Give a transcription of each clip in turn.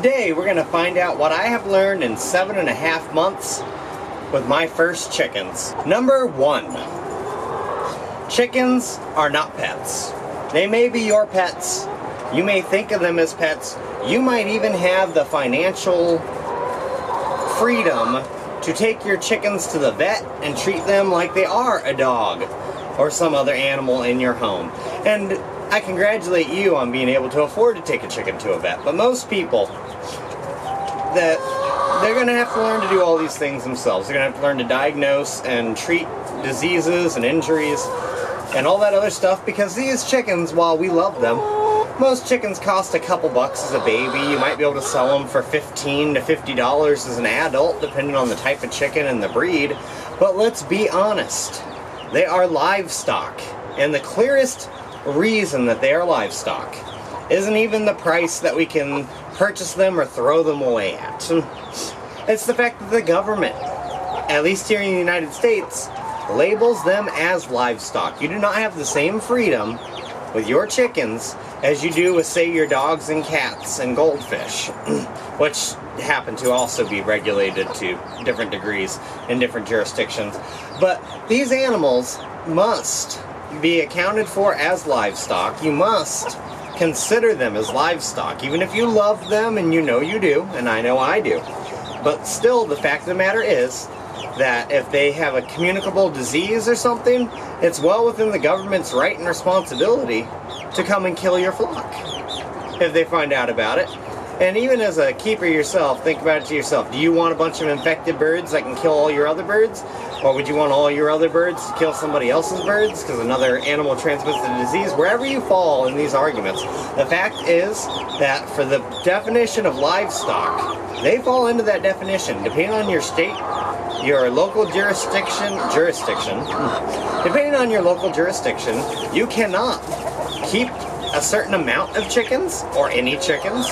today we're going to find out what I have learned in 7.5 months with my first chickens. Number 1, chickens are not pets. They may be your pets. You may think of them as pets. You might even have the financial freedom to take your chickens to the vet and treat them like they are a dog or some other animal in your home. And I congratulate you on being able to afford to take a chicken to a vet. But most people, they're going to have to learn to do all these things themselves. They're going to have to learn to diagnose and treat diseases and injuries and all that other stuff, because these chickens, while we love them, most chickens cost a couple bucks as a baby. You might be able to sell them for $15 to $50 as an adult, depending on the type of chicken and the breed. But let's be honest, they are livestock. And the clearest reason that they are livestock isn't even the price that we can purchase them or throw them away at. It's the fact that the government, at least here in the United States, labels them as livestock. You do not have the same freedom with your chickens as you do with, say, your dogs and cats and goldfish, which happen to also be regulated to different degrees in different jurisdictions. But these animals must be accounted for as livestock. You must consider them as livestock, even if you love them, and you know you do, and I know I do. But still, the fact of the matter is that if they have a communicable disease or something, it's well within the government's right and responsibility to come and kill your flock if they find out about it. And even as a keeper yourself, think about it to yourself. Do you want a bunch of infected birds that can kill all your other birds? Or would you want all your other birds to kill somebody else's birds because another animal transmits the disease? Wherever you fall in these arguments, the fact is that for the definition of livestock, they fall into that definition. Depending on your state, your local jurisdiction, depending on your local jurisdiction, you cannot keep a certain amount of chickens or any chickens.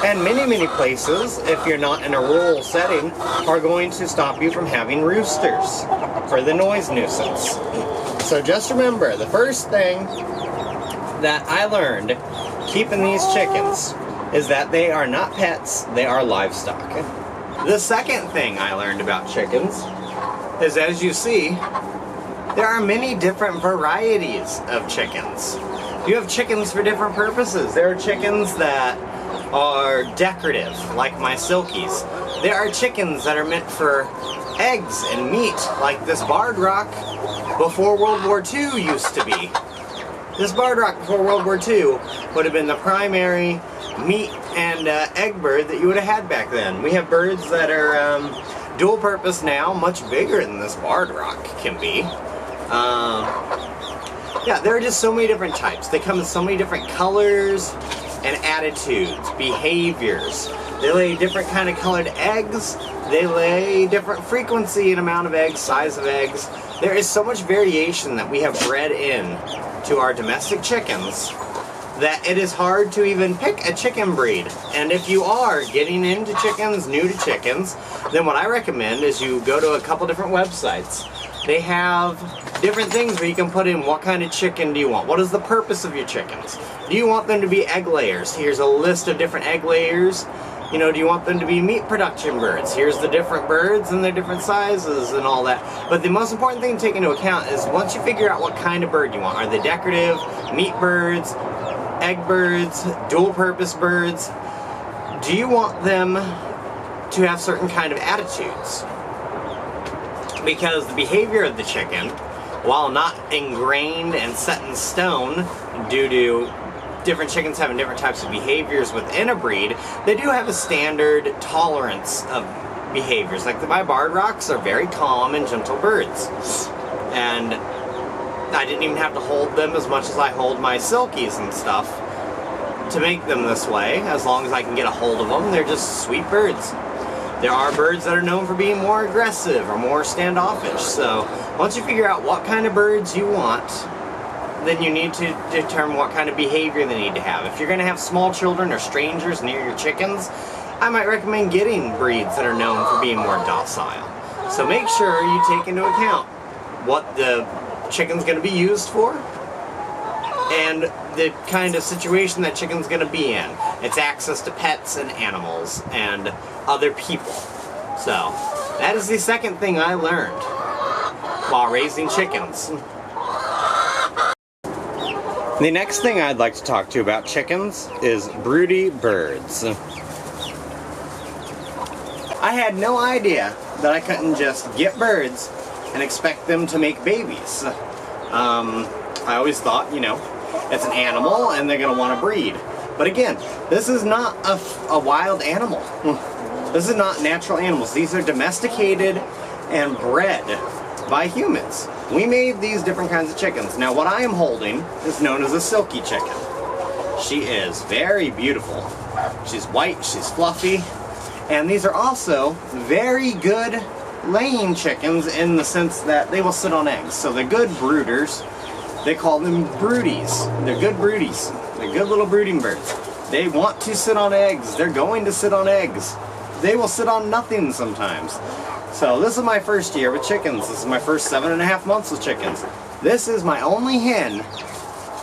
And many places, if you're not in a rural setting, are going to stop you from having roosters for the noise nuisance. So just remember, the first thing that I learned keeping these chickens is that they are not pets, they are livestock. The second thing I learned about chickens is, as you see, there are many different varieties of chickens. You have chickens for different purposes. There are chickens that are decorative, like my silkies. There are chickens that are meant for eggs and meat, like this barred rock before World War II used to be. This barred rock before World War II would have been the primary meat and egg bird that you would have had back then. We have birds that are dual purpose now, much bigger than this barred rock can be. Yeah, there are just so many different types. They come in so many different colors and attitudes, behaviors. They lay different kind of colored eggs. They lay different frequency and amount of eggs, size of eggs. There is so much variation that we have bred in to our domestic chickens that it is hard to even pick a chicken breed. And if you are getting into chickens, new to chickens, then what I recommend is you go to a couple different websites. They have different things where you can put in what kind of chicken do you want. What is the purpose of your chickens? Do you want them to be egg layers? Here's a list of different egg layers. You know, do you want them to be meat production birds? Here's the different birds and their different sizes and all that. But the most important thing to take into account is once you figure out what kind of bird you want. Are they decorative, meat birds, egg birds, dual purpose birds? Do you want them to have certain kind of attitudes? Because the behavior of the chicken, while not ingrained and set in stone due to different chickens having different types of behaviors within a breed, they do have a standard tolerance of behaviors. Like my barred rocks are very calm and gentle birds. And I didn't even have to hold them as much as I hold my silkies and stuff to make them this way. As long as I can get a hold of them, they're just sweet birds. There are birds that are known for being more aggressive or more standoffish. So once you figure out what kind of birds you want, then you need to determine what kind of behavior they need to have. If you're going to have small children or strangers near your chickens, I might recommend getting breeds that are known for being more docile. So make sure you take into account what the chicken's going to be used for and the kind of situation that chicken's going to be in. It's access to pets and animals and other people. So, that is the second thing I learned while raising chickens. The next thing I'd like to talk to you about chickens is Broody Birds. I had no idea that I couldn't just get birds and expect them to make babies. I always thought, you know, it's an animal and they're going to want to breed. But again, this is not a wild animal. This is not natural animals. These are domesticated and bred by humans. We made these different kinds of chickens. Now what I am holding is known as a silky chicken. She is very beautiful. She's white, she's fluffy, and these are also very good laying chickens in the sense that they will sit on eggs. So they're good brooders. They call them broodies. They're good broodies. They're good little brooding birds. They want to sit on eggs. They're going to sit on eggs. They will sit on nothing sometimes. So this is my first year with chickens. This is my first 7.5 months with chickens. This is my only hen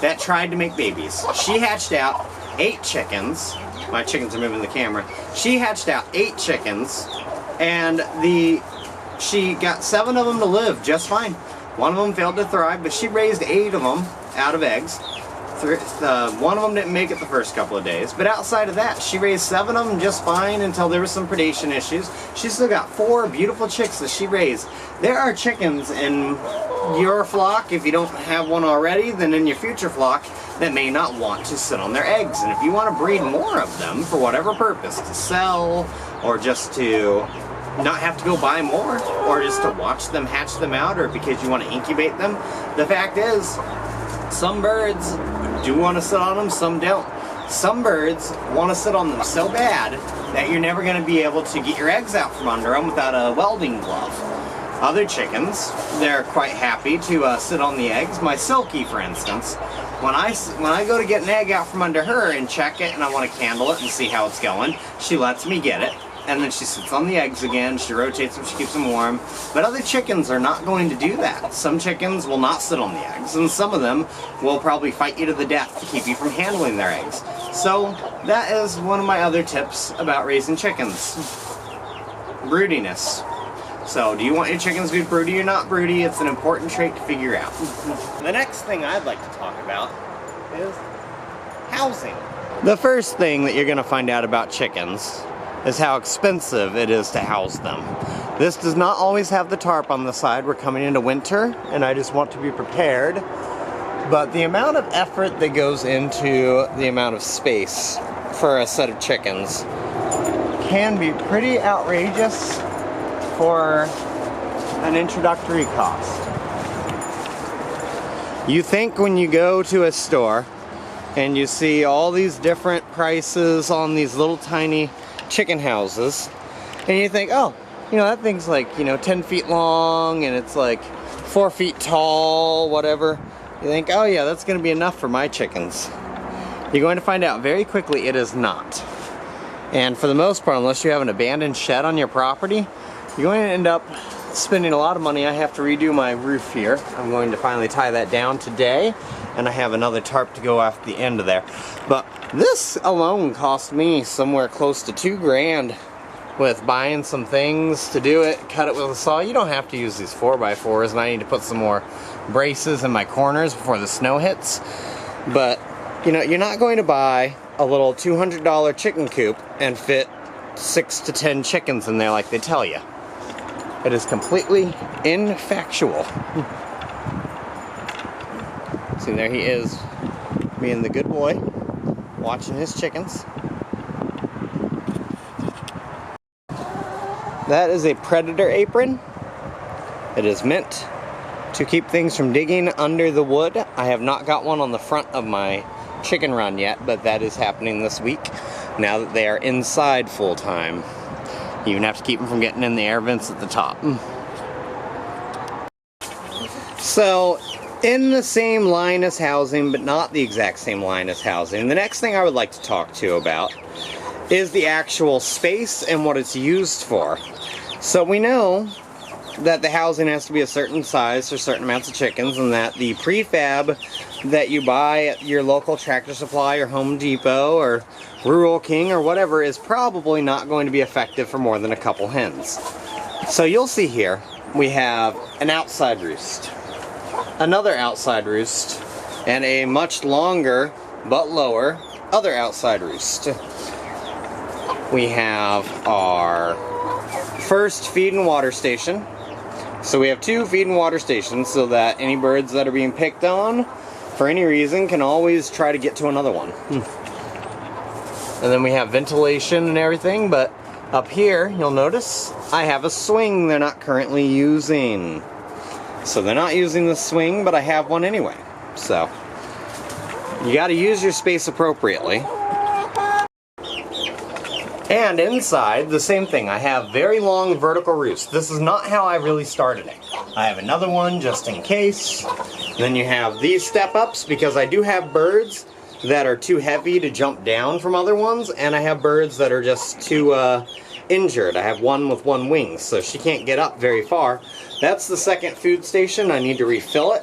that tried to make babies. She hatched out 8 chickens. My chickens are moving the camera. She hatched out 8 chickens, and she got 7 of them to live just fine. One of them failed to thrive, but she raised 8 of them out of eggs. One of them didn't make it the first couple of days, but outside of that, she raised 7 of them just fine until there was some predation issues. She still got 4 beautiful chicks that she raised. There are chickens in your flock, if you don't have one already, then in your future flock, that may not want to sit on their eggs. And if you want to breed more of them for whatever purpose, to sell, or just to not have to go buy more, or just to watch them hatch them out, or because you want to incubate them, the fact is, some birds do want to sit on them, some don't. Some birds want to sit on them so bad that you're never going to be able to get your eggs out from under them without a welding glove. Other chickens, they're quite happy to sit on the eggs. My Silky, for instance, when I go to get an egg out from under her and check it and I want to candle it and see how it's going, she lets me get it. And then she sits on the eggs again, she rotates them, she keeps them warm. But other chickens are not going to do that. Some chickens will not sit on the eggs, and some of them will probably fight you to the death to keep you from handling their eggs. So that is one of my other tips about raising chickens. Broodiness. So do you want your chickens to be broody or not broody? It's an important trait to figure out. The next thing I'd like to talk about is housing. The first thing that you're going to find out about chickens is how expensive it is to house them. This does not always have the tarp on the side. We're coming into winter and I just want to be prepared. But the amount of effort that goes into the amount of space for a set of chickens can be pretty outrageous for an introductory cost. You think when you go to a store and you see all these different prices on these little tiny chicken houses, and you think, oh, you know, that thing's like, you know, 10 feet long and it's like 4 feet tall, whatever. You think, oh yeah, that's going to be enough for my chickens. You're going to find out very quickly it is not. And for the most part, unless you have an abandoned shed on your property, you're going to end up spending a lot of money. I have to redo my roof here. I'm going to finally tie that down today, and I have another tarp to go off the end of there. But this alone cost me somewhere close to $2 grand with buying some things to do it, cut it with a saw. You don't have to use these 4x4s, and I need to put some more braces in my corners before the snow hits. But, you know, you're not going to buy a little $200 chicken coop and fit 6 to 10 chickens in there like they tell you. It is completely infactual. See, there he is, being the good boy, watching his chickens. That is a predator apron. It is meant to keep things from digging under the wood. I have not got one on the front of my chicken run yet, but that is happening this week now that they are inside full time. You even have to keep them from getting in the air vents at the top. So, in the same line as housing, but not the exact same line as housing, the next thing I would like to talk to you about is the actual space and what it's used for. So we know that the housing has to be a certain size for certain amounts of chickens, and that the prefab that you buy at your local Tractor Supply or Home Depot or Rural King or whatever is probably not going to be effective for more than a couple hens. So you'll see here, we have an outside roost, another outside roost, and a much longer but lower other outside roost. We have our first feed and water station. So we have 2 feed and water stations so that any birds that are being picked on for any reason can always try to get to another one. And then we have ventilation and everything, but up here you'll notice I have a swing they're not currently using. So they're not using the swing, but I have one anyway. So you got to use your space appropriately. And inside, the same thing. I have very long vertical roosts. This is not how I really started it. I have another one just in case. Then you have these step-ups because I do have birds that are too heavy to jump down from other ones, and I have birds that are just too injured. I have one with 1 wing, so she can't get up very far. That's the second food station. I need to refill it.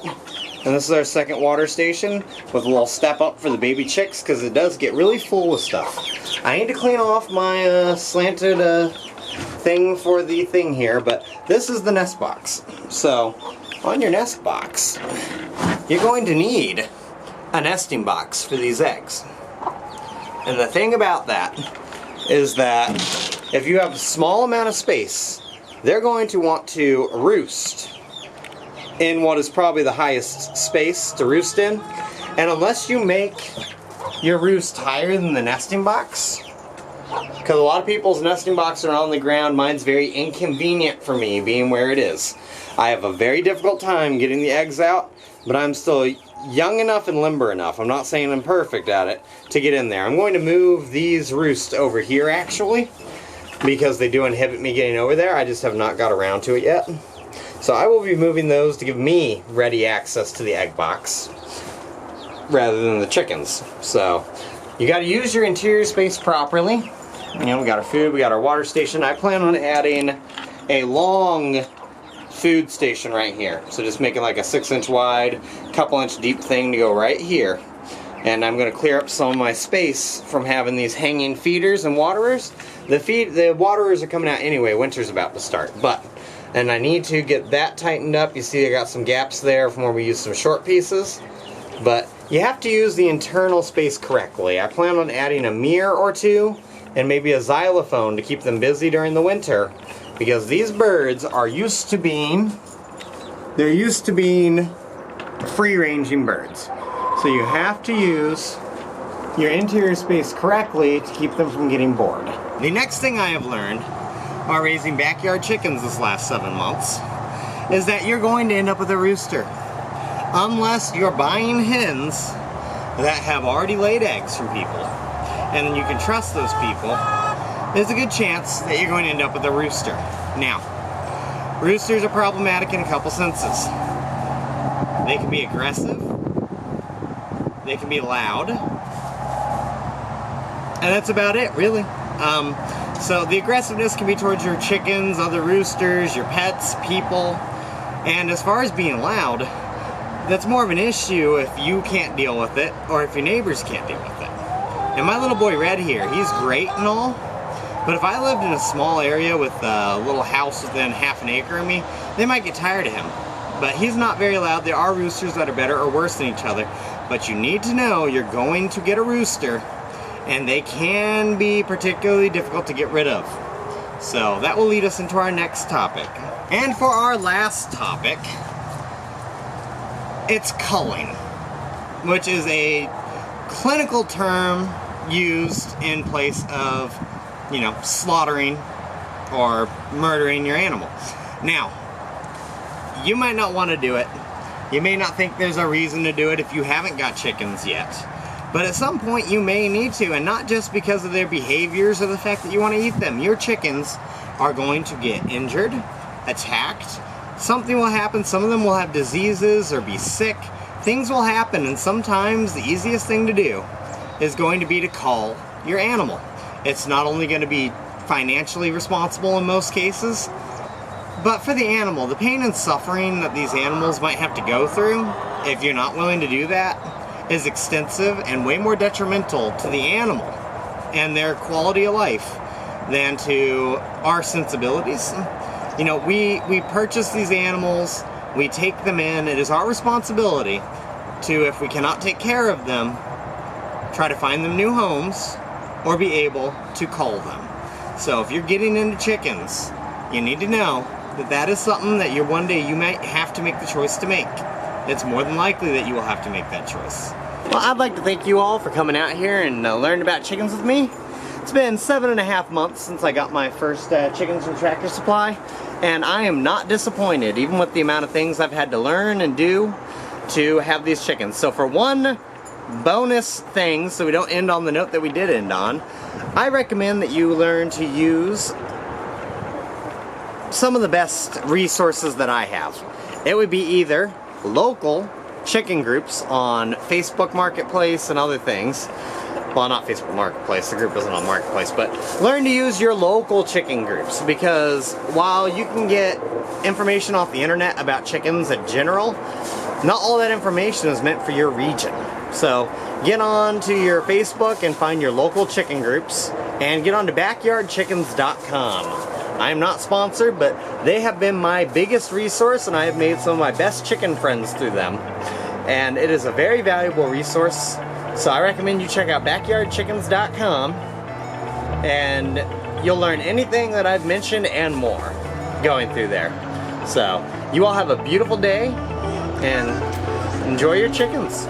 And this is our second water station with a little step up for the baby chicks because it does get really full with stuff. I need to clean off my slanted thing for the thing here, but this is the nest box. So on your nest box, you're going to need a nesting box for these eggs. And the thing about that is that if you have a small amount of space, they're going to want to roost in what is probably the highest space to roost in. And unless you make your roost higher than the nesting box, because a lot of people's nesting boxes are on the ground, mine's very inconvenient for me being where it is. I have a very difficult time getting the eggs out, but I'm still young enough and limber enough, I'm not saying I'm perfect at it, to get in there. I'm going to move these roosts over here actually, because they do inhibit me getting over there. I just have not got around to it yet. So I will be moving those to give me ready access to the egg box rather than the chickens. So you got to use your interior space properly. You know, we got our food, we got our water station. I plan on adding a long food station right here. So just making like a 6-inch wide, couple-inch deep thing to go right here. And I'm going to clear up some of my space from having these hanging feeders and waterers. The waterers are coming out anyway. Winter's about to start, and I need to get that tightened up. You see I got some gaps there from where we used some short pieces. But you have to use the internal space correctly. I plan on adding a mirror or 2 and maybe a xylophone to keep them busy during the winter, because these birds are used to being free-ranging birds. So you have to use your interior space correctly to keep them from getting bored. The next thing I have learned while raising backyard chickens this last 7 months is that you're going to end up with a rooster. Unless you're buying hens that have already laid eggs from people, and then you can trust those people, there's a good chance that you're going to end up with a rooster. Now, roosters are problematic in a couple senses. They can be aggressive, they can be loud, and that's about it, really. So the aggressiveness can be towards your chickens, other roosters, your pets, people. And as far as being loud, that's more of an issue if you can't deal with it or if your neighbors can't deal with it. And my little boy Red here, he's great and all, but if I lived in a small area with a little house within half an acre of me, they might get tired of him. But he's not very loud. There are roosters that are better or worse than each other, but you need to know you're going to get a rooster, and they can be particularly difficult to get rid of. So that will lead us into our next topic. And for our last topic, it's culling, which is a clinical term used in place of, you know, slaughtering or murdering your animal. Now, you might not want to do it. You may not think there's a reason to do it if you haven't got chickens yet. But at some point you may need to, and not just because of their behaviors or the fact that you want to eat them. Your chickens are going to get injured, attacked, something will happen, some of them will have diseases or be sick. Things will happen, and sometimes the easiest thing to do is going to be to cull your animal. It's not only going to be financially responsible in most cases, But for the animal, the pain and suffering that these animals might have to go through, if you're not willing to do that, is extensive and way more detrimental to the animal and their quality of life than to our sensibilities. You know, we purchase these animals, we take them in. It is our responsibility to, if we cannot take care of them, try to find them new homes or be able to cull them. So if you're getting into chickens, you need to know that that is something that one day you might have to make the choice to make. It's more than likely that you will have to make that choice. Well, I'd like to thank you all for coming out here and learning about chickens with me. It's been 7.5 months since I got my first chickens from Tractor Supply, and I am not disappointed, even with the amount of things I've had to learn and do to have these chickens. So for one bonus thing, so we don't end on the note that we did end on, I recommend that you learn to use some of the best resources that I have. It would be either local chicken groups on Facebook Marketplace and other things. Well, not Facebook Marketplace, the group isn't on Marketplace, but learn to use your local chicken groups, because while you can get information off the internet about chickens in general, not all that information is meant for your region. So get on to your Facebook and find your local chicken groups, and get on to backyardchickens.com. I am not sponsored, but they have been my biggest resource, and I have made some of my best chicken friends through them. And it is a very valuable resource. So I recommend you check out backyardchickens.com, and you'll learn anything that I've mentioned and more going through there. So you all have a beautiful day, and enjoy your chickens.